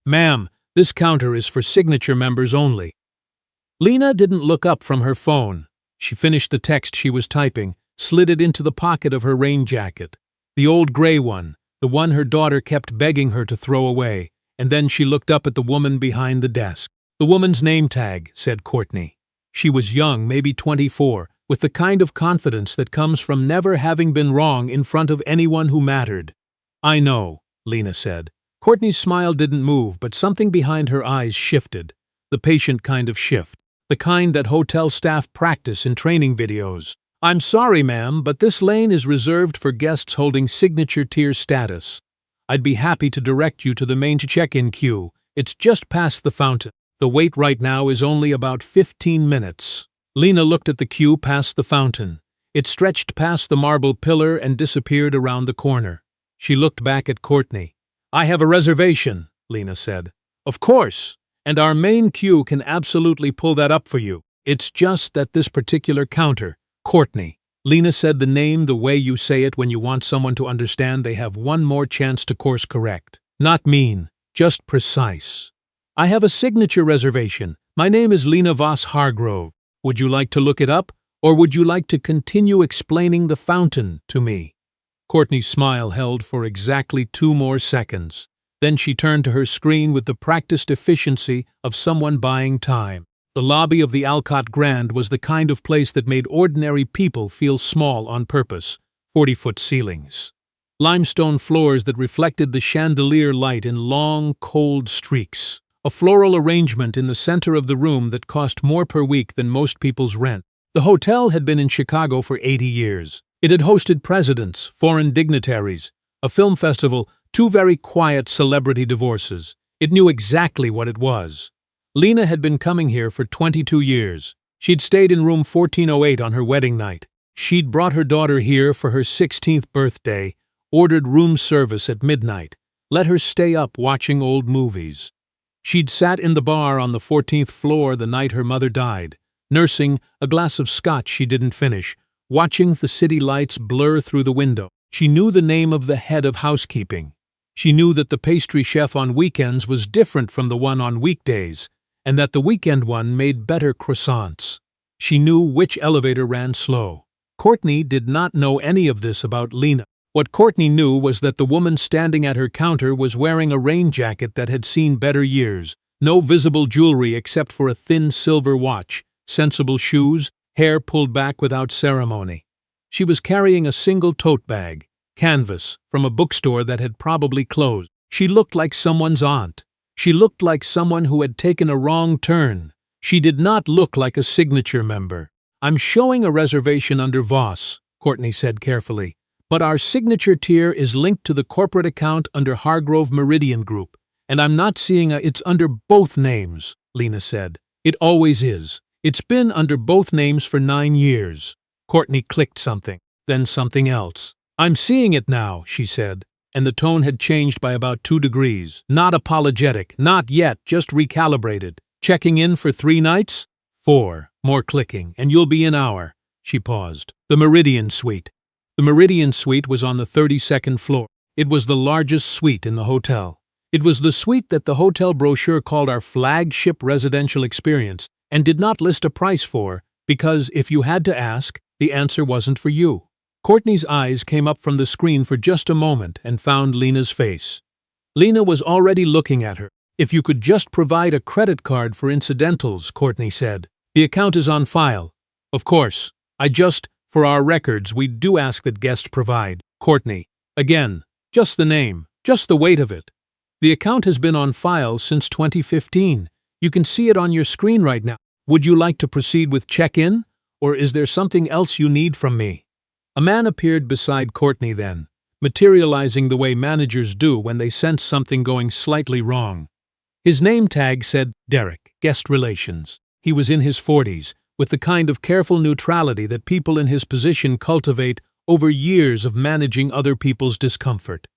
"Ma'am, this counter is for signature members only." Lena didn't look up from her phone. She finished the text she was typing, slid it into the pocket of her rain jacket. The old gray one, the one her daughter kept begging her to throw away, and then she looked up at the woman behind the desk. "The woman's name tag," said Courtney. She was young, maybe 24, with the kind of confidence that comes from never having been wrong in front of anyone who mattered. "I know," Lena said. Courtney's smile didn't move, but something behind her eyes shifted. The patient kind of shift. The kind that hotel staff practice in training videos. "I'm sorry, ma'am, but this lane is reserved for guests holding signature tier status. I'd be happy to direct you to the main check-in queue. It's just past the fountain. The wait right now is only about 15 minutes. Lena looked at the queue past the fountain. It stretched past the marble pillar and disappeared around the corner. She looked back at Courtney. "I have a reservation," Lena said. "Of course, and our main queue can absolutely pull that up for you. It's just that this particular counter, Courtney." Lena said the name the way you say it when you want someone to understand they have one more chance to course correct. Not mean, just precise. "I have a signature reservation. My name is Lena Voss-Hargrove. Would you like to look it up, or would you like to continue explaining the fountain to me?" Courtney's smile held for exactly 2 more seconds. Then she turned to her screen with the practiced efficiency of someone buying time. The lobby of the Alcott Grand was the kind of place that made ordinary people feel small on purpose. 40-foot ceilings. Limestone floors that reflected the chandelier light in long, cold streaks. A floral arrangement in the center of the room that cost more per week than most people's rent. The hotel had been in Chicago for 80 years. It had hosted presidents, foreign dignitaries, a film festival, 2 very quiet celebrity divorces. It knew exactly what it was. Lena had been coming here for 22 years. She'd stayed in room 1408 on her wedding night. She'd brought her daughter here for her 16th birthday, ordered room service at midnight, let her stay up watching old movies. She'd sat in the bar on the 14th floor the night her mother died, nursing a glass of scotch she didn't finish, watching the city lights blur through the window. She knew the name of the head of housekeeping. She knew that the pastry chef on weekends was different from the one on weekdays, and that the weekend one made better croissants. She knew which elevator ran slow. Courtney did not know any of this about Lena. What Courtney knew was that the woman standing at her counter was wearing a rain jacket that had seen better years, no visible jewelry except for a thin silver watch, sensible shoes, hair pulled back without ceremony. She was carrying a single tote bag, canvas, from a bookstore that had probably closed. She looked like someone's aunt. She looked like someone who had taken a wrong turn. She did not look like a signature member. "I'm showing a reservation under Voss," Courtney said carefully. "But our signature tier is linked to the corporate account under Hargrove Meridian Group, and I'm not seeing it's under both names," Lena said. "It always is. It's been under both names for 9 years. Courtney clicked something, then something else. "I'm seeing it now," she said, and the tone had changed by about 2 degrees. Not apologetic, not yet, just recalibrated. "Checking in for 3 nights? 4. More clicking, and you'll be an hour." She paused. "The Meridian Suite." The Meridian Suite was on the 32nd floor. It was the largest suite in the hotel. It was the suite that the hotel brochure called our flagship residential experience and did not list a price for, because if you had to ask, the answer wasn't for you. Courtney's eyes came up from the screen for just a moment and found Lena's face. Lena was already looking at her. "If you could just provide a credit card for incidentals," Courtney said. "The account is on file." "Of course. For our records, we do ask that guests provide." Courtney. "Again, just the name, just the weight of it." "The account has been on file since 2015. You can see it on your screen right now. Would you like to proceed with check-in, or is there something else you need from me?" A man appeared beside Courtney then, materializing the way managers do when they sense something going slightly wrong. His name tag said Derek, Guest Relations. He was in his 40s, with the kind of careful neutrality that people in his position cultivate over years of managing other people's discomfort.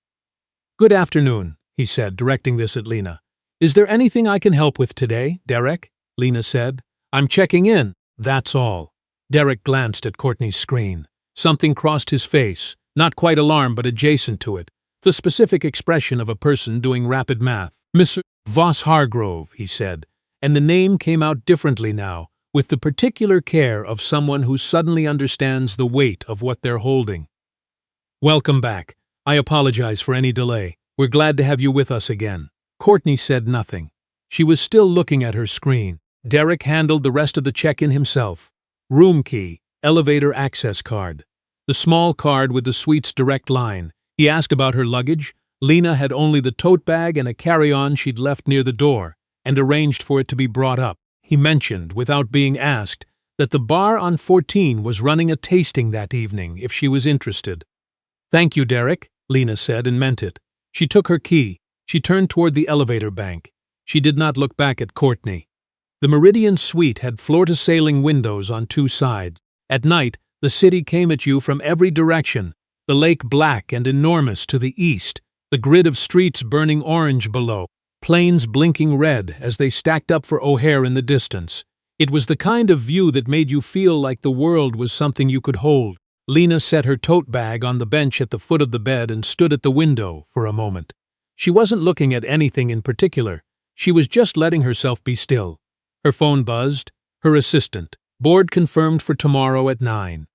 "Good afternoon," he said, directing this at Lena. "Is there anything I can help with today, Derek?" Lena said. "I'm checking in, that's all." Derek glanced at Courtney's screen. Something crossed his face, not quite alarm but adjacent to it, the specific expression of a person doing rapid math. "Mr. Voss-Hargrove, he said, and the name came out differently now, with the particular care of someone who suddenly understands the weight of what they're holding. Welcome back. I apologize for any delay. We're glad to have you with us again. Courtney said nothing. She was still looking at her screen. Derek handled the rest of the check-in himself. Room key, elevator access card. The small card with the suite's direct line. He asked about her luggage. Lena had only the tote bag and a carry-on she'd left near the door, and arranged for it to be brought up. He mentioned, without being asked, that the bar on 14 was running a tasting that evening if she was interested. Thank you, Derek, Lena said and meant it. She took her key. She turned toward the elevator bank. She did not look back at Courtney. The Meridian suite had floor-to-ceiling windows on two sides. At night, the city came at you from every direction, the lake black and enormous to the east, the grid of streets burning orange below, planes blinking red as they stacked up for O'Hare in the distance. It was the kind of view that made you feel like the world was something you could hold. Lena set her tote bag on the bench at the foot of the bed and stood at the window for a moment. She wasn't looking at anything in particular. She was just letting herself be still. Her phone buzzed. Her assistant. Board confirmed for tomorrow at 9.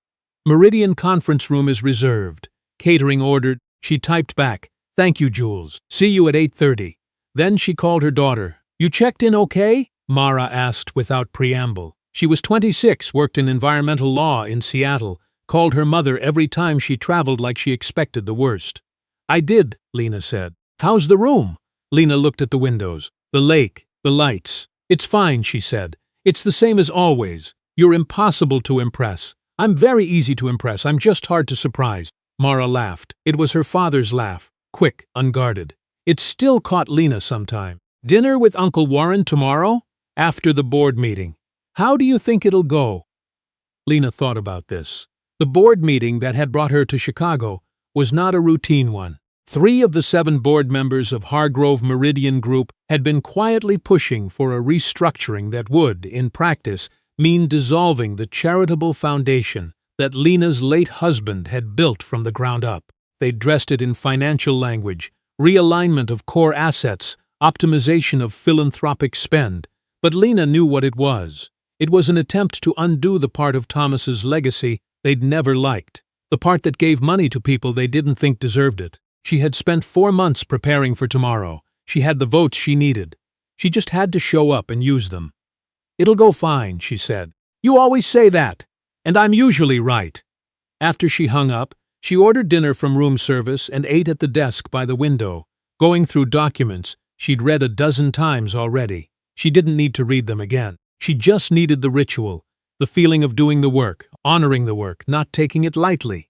Meridian conference room is reserved. Catering ordered. She typed back, "Thank you, Jules. See you at 8:30. Then she called her daughter. "You checked in okay?" Mara asked without preamble. She was 26, worked in environmental law in Seattle, called her mother every time she traveled like she expected the worst. "I did," Lena said. "How's the room?" Lena looked at the windows. "The lake, the lights." "It's fine," she said. "It's the same as always. You're impossible to impress." "I'm very easy to impress. I'm just hard to surprise." Mara laughed. It was her father's laugh. Quick, unguarded. It still caught Lena sometime. "Dinner with Uncle Warren tomorrow? After the board meeting. How do you think it'll go?" Lena thought about this. The board meeting that had brought her to Chicago was not a routine one. 3 of the 7 board members of Hargrove Meridian Group had been quietly pushing for a restructuring that would, in practice, mean dissolving the charitable foundation that Lena's late husband had built from the ground up. They dressed it in financial language, realignment of core assets, optimization of philanthropic spend. But Lena knew what it was. It was an attempt to undo the part of Thomas's legacy they'd never liked, the part that gave money to people they didn't think deserved it. She had spent 4 months preparing for tomorrow. She had the votes she needed. She just had to show up and use them. "It'll go fine," she said. "You always say that, and I'm usually right." After she hung up, she ordered dinner from room service and ate at the desk by the window, going through documents she'd read a dozen times already. She didn't need to read them again. She just needed the ritual, the feeling of doing the work, honoring the work, not taking it lightly.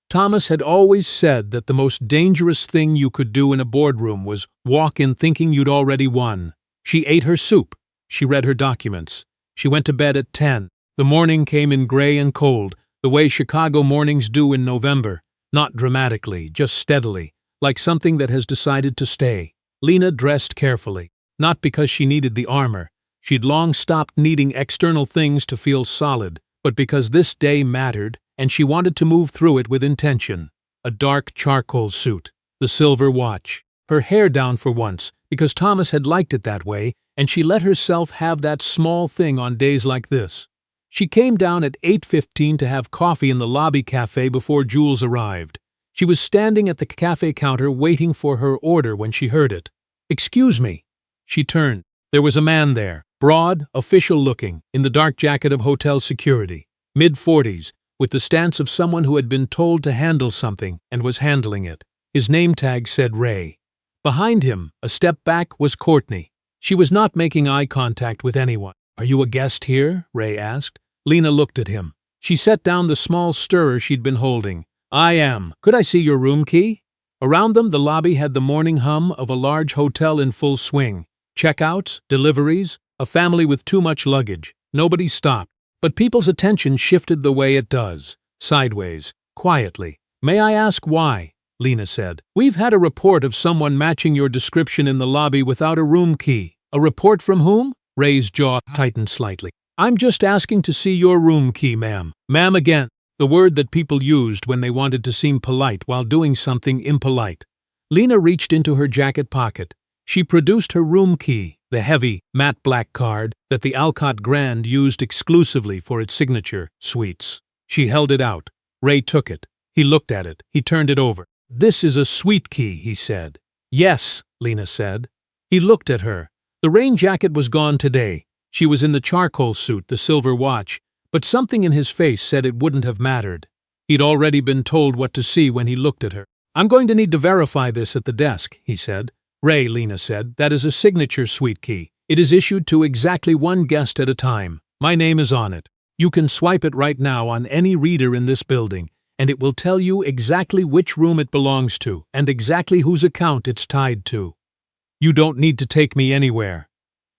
Thomas had always said that the most dangerous thing you could do in a boardroom was walk in thinking you'd already won. She ate her soup. She read her documents. She went to bed at 10. The morning came in gray and cold, the way Chicago mornings do in November, not dramatically, just steadily, like something that has decided to stay. Lena dressed carefully, not because she needed the armor. She'd long stopped needing external things to feel solid, but because this day mattered, and she wanted to move through it with intention. A dark charcoal suit, the silver watch, her hair down for once, because Thomas had liked it that way, and she let herself have that small thing on days like this. She came down at 8:15 to have coffee in the lobby cafe before Jules arrived. She was standing at the cafe counter waiting for her order when she heard it. "Excuse me." She turned. There was a man there, broad, official-looking, in the dark jacket of hotel security, mid-40s, with the stance of someone who had been told to handle something and was handling it. His name tag said Ray. Behind him, a step back, was Courtney. She was not making eye contact with anyone. "Are you a guest here?" Ray asked. Lena looked at him. She set down the small stirrer she'd been holding. "I am. Could I see your room key?" Around them, the lobby had the morning hum of a large hotel in full swing. Checkouts, deliveries, a family with too much luggage. Nobody stopped. But people's attention shifted the way it does, sideways, quietly. "May I ask why?" Lena said. "We've had a report of someone matching your description in the lobby without a room key." "A report from whom?" Ray's jaw tightened slightly. "I'm just asking to see your room key, ma'am." "Ma'am again," the word that people used when they wanted to seem polite while doing something impolite. Lena reached into her jacket pocket. She produced her room key, the heavy, matte black card that the Alcott Grand used exclusively for its signature suites. She held it out. Ray took it. He looked at it. He turned it over. "This is a suite key," he said. "Yes," Lena said. He looked at her. The rain jacket was gone today. She was in the charcoal suit, the silver watch, but something in his face said it wouldn't have mattered. He'd already been told what to see when he looked at her. "I'm going to need to verify this at the desk," he said. "Ray," Lena said, "that is a signature suite key. It is issued to exactly one guest at a time. My name is on it. You can swipe it right now on any reader in this building, and it will tell you exactly which room it belongs to and exactly whose account it's tied to. You don't need to take me anywhere."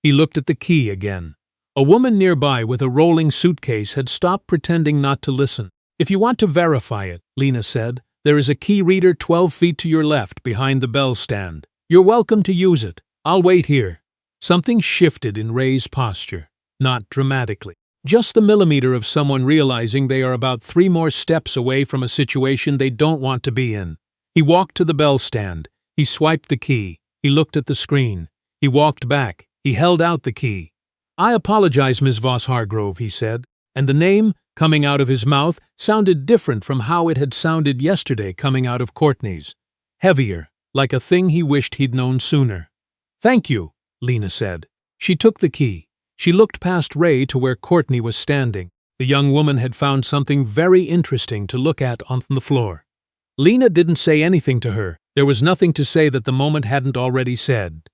He looked at the key again. A woman nearby with a rolling suitcase had stopped pretending not to listen. "If you want to verify it," Lena said, "there is a key reader 12 feet to your left behind the bell stand. You're welcome to use it. I'll wait here." Something shifted in Ray's posture. Not dramatically. Just the millimeter of someone realizing they are about 3 more steps away from a situation they don't want to be in. He walked to the bell stand. He swiped the key. He looked at the screen. He walked back. He held out the key. "I apologize, Ms. Voss-Hargrove," he said, and the name, coming out of his mouth, sounded different from how it had sounded yesterday coming out of Courtney's. Heavier, like a thing he wished he'd known sooner. "Thank you," Lena said. She took the key. She looked past Ray to where Courtney was standing. The young woman had found something very interesting to look at on the floor. Lena didn't say anything to her. There was nothing to say that the moment hadn't already said.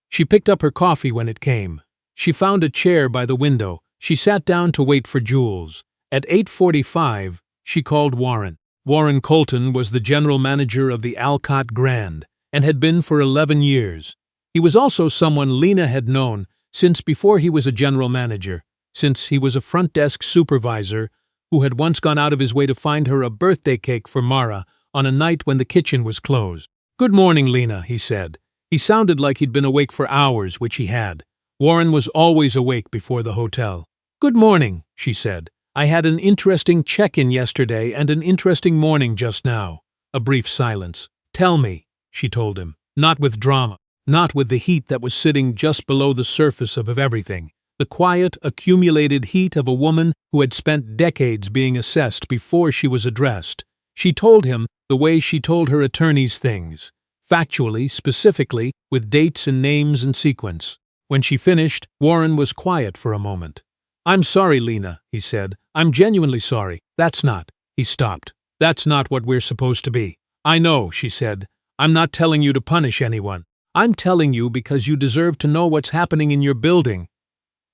She picked up her coffee when it came. She found a chair by the window. She sat down to wait for Jules. At 8:45, she called Warren. Warren Colton was the general manager of the Alcott Grand and had been for 11 years. He was also someone Lena had known since before he was a general manager, since he was a front desk supervisor who had once gone out of his way to find her a birthday cake for Mara on a night when the kitchen was closed. "Good morning, Lena," he said. He sounded like he'd been awake for hours, which he had. Warren was always awake before the hotel. "Good morning," she said. "I had an interesting check-in yesterday and an interesting morning just now." A brief silence. "Tell me," she told him. Not with drama. Not with the heat that was sitting just below the surface of everything. The quiet, accumulated heat of a woman who had spent decades being assessed before she was addressed. She told him the way she told her attorneys things. Factually, specifically, with dates and names and sequence. When she finished, Warren was quiet for a moment. "I'm sorry, Lena," he said. "I'm genuinely sorry. That's not." He stopped. "That's not what we're supposed to be." "I know," she said. "I'm not telling you to punish anyone. I'm telling you because you deserve to know what's happening in your building."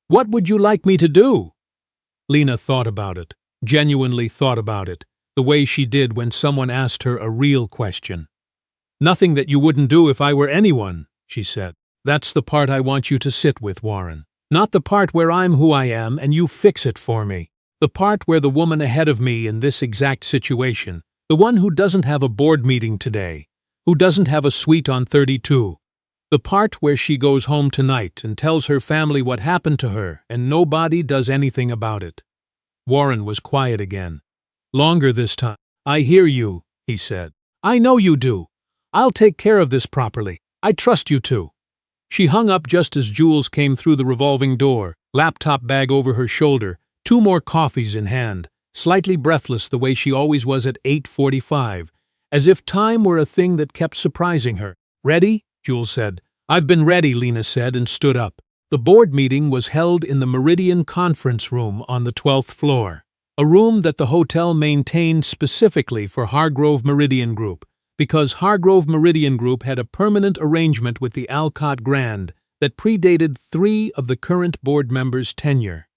"What would you like me to do?" Lena thought about it, genuinely thought about it, the way she did when someone asked her a real question. "Nothing that you wouldn't do if I were anyone," she said. "That's the part I want you to sit with, Warren. Not the part where I'm who I am and you fix it for me. The part where the woman ahead of me in this exact situation, the one who doesn't have a board meeting today, who doesn't have a suite on 32, the part where she goes home tonight and tells her family what happened to her and nobody does anything about it." Warren was quiet again. Longer this time. "I hear you," he said. "I know you do. I'll take care of this properly. I trust you to." She hung up just as Jules came through the revolving door, laptop bag over her shoulder, 2 more coffees in hand, slightly breathless the way she always was at 8:45, as if time were a thing that kept surprising her. "Ready?" Jules said. "I've been ready," Lena said and stood up. The board meeting was held in the Meridian Conference Room on the 12th floor, a room that the hotel maintained specifically for Hargrove Meridian Group, because Hargrove Meridian Group had a permanent arrangement with the Alcott Grand that predated 3 of the current board members' tenure.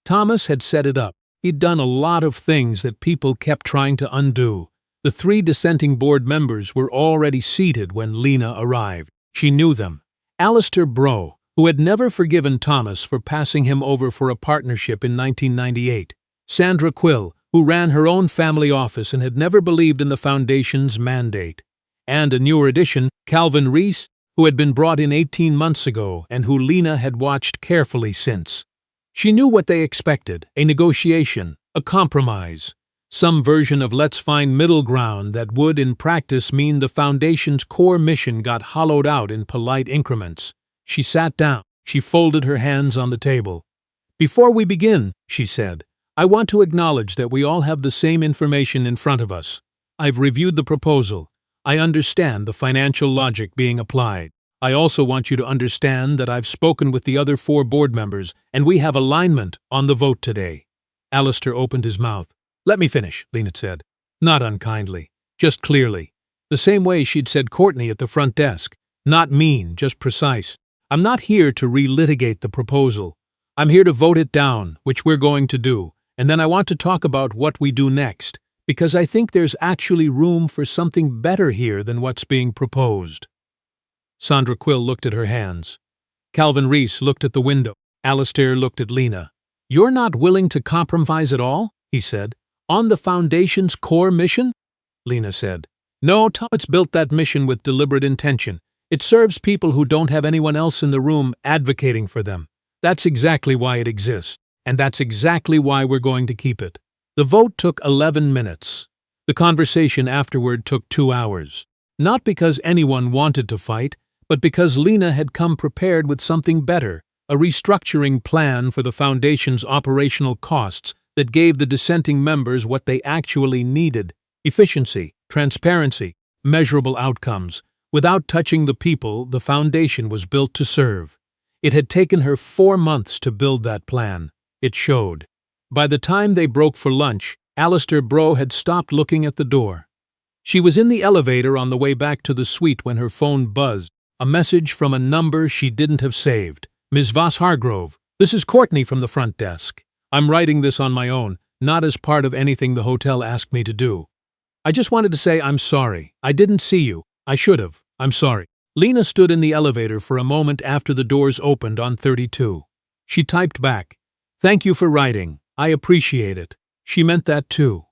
Thomas had set it up. He'd done a lot of things that people kept trying to undo. The 3 dissenting board members were already seated when Lena arrived. She knew them. Alistair Brough, who had never forgiven Thomas for passing him over for a partnership in 1998. Sandra Quill, who ran her own family office and had never believed in the foundation's mandate. And a newer addition, Calvin Reese, who had been brought in 18 months ago and who Lena had watched carefully since. She knew what they expected, a negotiation, a compromise. Some version of let's find middle ground that would, in practice, mean the Foundation's core mission got hollowed out in polite increments. She sat down. She folded her hands on the table. "Before we begin," she said, "I want to acknowledge that we all have the same information in front of us. I've reviewed the proposal. I understand the financial logic being applied. I also want you to understand that I've spoken with the other 4 board members, and we have alignment on the vote today." Alistair opened his mouth. "Let me finish," Lena said. Not unkindly, just clearly. The same way she'd said Courtney at the front desk. Not mean, just precise. "I'm not here to relitigate the proposal. I'm here to vote it down, which we're going to do, and then I want to talk about what we do next, because I think there's actually room for something better here than what's being proposed." Sandra Quill looked at her hands. Calvin Reese looked at the window. Alistair looked at Lena. "You're not willing to compromise at all?" he said. "On the Foundation's core mission?" Lena said. "No, Tom's built that mission with deliberate intention. It serves people who don't have anyone else in the room advocating for them. That's exactly why it exists, and that's exactly why we're going to keep it." The vote took 11 minutes. The conversation afterward took 2 hours. Not because anyone wanted to fight, but because Lena had come prepared with something better, a restructuring plan for the Foundation's operational costs that gave the dissenting members what they actually needed: efficiency, transparency, measurable outcomes. Without touching the people the Foundation was built to serve. It had taken her 4 months to build that plan. It showed. By the time they broke for lunch, Alistair Bro had stopped looking at the door. She was in the elevator on the way back to the suite when her phone buzzed. A message from a number she didn't have saved. "Ms. Voss-Hargrove, this is Courtney from the front desk. I'm writing this on my own, not as part of anything the hotel asked me to do. I just wanted to say I'm sorry. I didn't see you. I should have. I'm sorry." Lena stood in the elevator for a moment after the doors opened on 32. She typed back, "Thank you for writing. I appreciate it." She meant that too.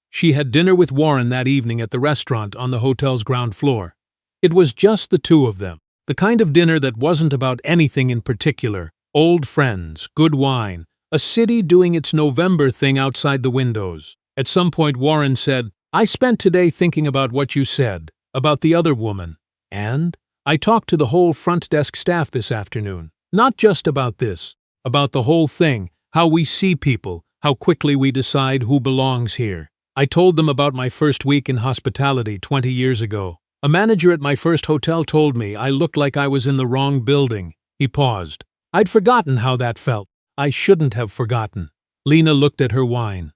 She had dinner with Warren that evening at the restaurant on the hotel's ground floor. It was just the 2 of them. The kind of dinner that wasn't about anything in particular. Old friends, good wine, a city doing its November thing outside the windows. At some point Warren said, "I spent today thinking about what you said, about the other woman. And I talked to the whole front desk staff this afternoon. Not just about this, about the whole thing, how we see people, how quickly we decide who belongs here. I told them about my first week in hospitality 20 years ago. A manager at my first hotel told me I looked like I was in the wrong building." He paused. "I'd forgotten how that felt. I shouldn't have forgotten." Lena looked at her wine.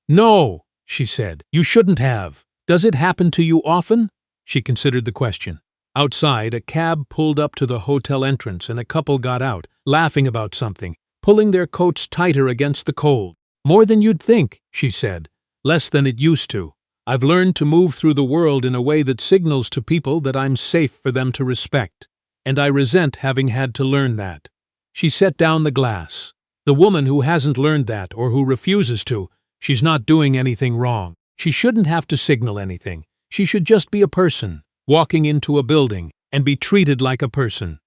"No," she said, "you shouldn't have. Does it happen to you often?" She considered the question. Outside, a cab pulled up to the hotel entrance and a couple got out, laughing about something, pulling their coats tighter against the cold. "More than you'd think," she said. "Less than it used to. I've learned to move through the world in a way that signals to people that I'm safe for them to respect. And I resent having had to learn that." She set down the glass. "The woman who hasn't learned that, or who refuses to, she's not doing anything wrong. She shouldn't have to signal anything. She should just be a person, walking into a building, and be treated like a person."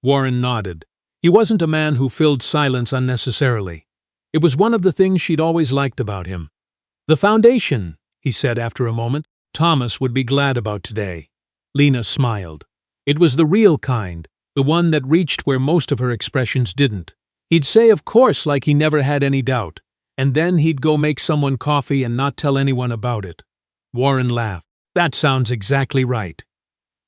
Warren nodded. He wasn't a man who filled silence unnecessarily. It was one of the things she'd always liked about him. "The Foundation," he said after a moment, "Thomas would be glad about today." Lena smiled. It was the real kind, the one that reached where most of her expressions didn't. He'd say of course like he never had any doubt, and then he'd go make someone coffee and not tell anyone about it. Warren laughed. "That sounds exactly right."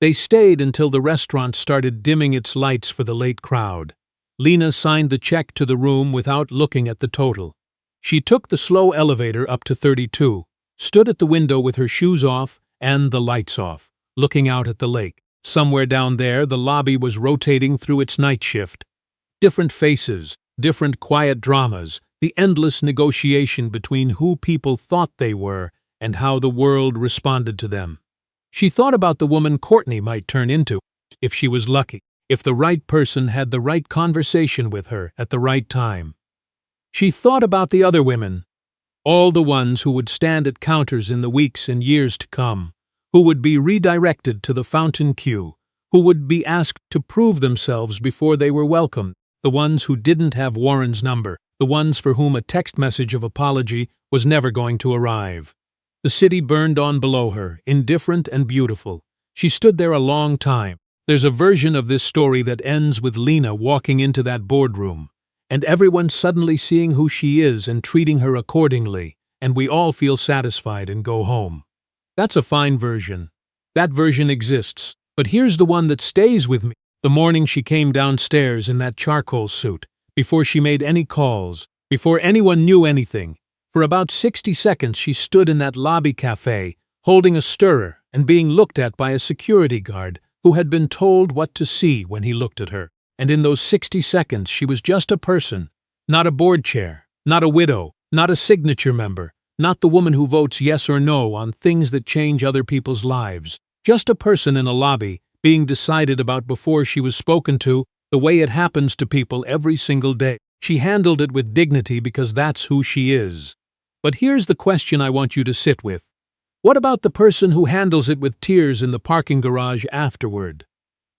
They stayed until the restaurant started dimming its lights for the late crowd. Lena signed the check to the room without looking at the total. She took the slow elevator up to 32, stood at the window with her shoes off and the lights off, looking out at the lake. Somewhere down there, the lobby was rotating through its night shift. Different faces, different quiet dramas, the endless negotiation between who people thought they were and how the world responded to them. She thought about the woman Courtney might turn into, if she was lucky, if the right person had the right conversation with her at the right time. She thought about the other women, all the ones who would stand at counters in the weeks and years to come, who would be redirected to the fountain queue, who would be asked to prove themselves before they were welcomed, the ones who didn't have Warren's number, the ones for whom a text message of apology was never going to arrive. The city burned on below her, indifferent and beautiful. She stood there a long time. There's a version of this story that ends with Lena walking into that boardroom, and everyone suddenly seeing who she is and treating her accordingly, and we all feel satisfied and go home. That's a fine version. That version exists, but here's the one that stays with me. The morning she came downstairs in that charcoal suit, before she made any calls, before anyone knew anything. For about 60 seconds she stood in that lobby cafe, holding a stirrer and being looked at by a security guard who had been told what to see when he looked at her. And in those 60 seconds she was just a person, not a board chair, not a widow, not a signature member, not the woman who votes yes or no on things that change other people's lives. Just a person in a lobby, being decided about before she was spoken to, the way it happens to people every single day. She handled it with dignity because that's who she is. But here's the question I want you to sit with. What about the person who handles it with tears in the parking garage afterward?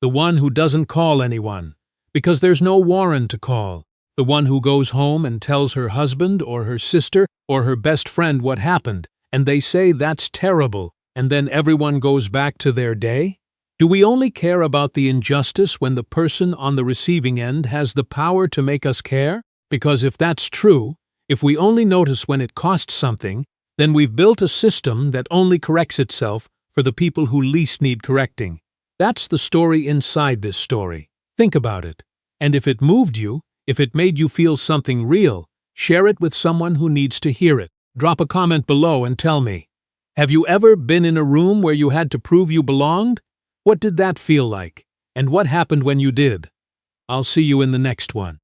The one who doesn't call anyone, because there's no Warren to call. The one who goes home and tells her husband or her sister or her best friend what happened, and they say that's terrible, and then everyone goes back to their day? Do we only care about the injustice when the person on the receiving end has the power to make us care? Because if that's true, if we only notice when it costs something, then we've built a system that only corrects itself for the people who least need correcting. That's the story inside this story. Think about it. And if it moved you, if it made you feel something real, share it with someone who needs to hear it. Drop a comment below and tell me. Have you ever been in a room where you had to prove you belonged? What did that feel like? And what happened when you did? I'll see you in the next one.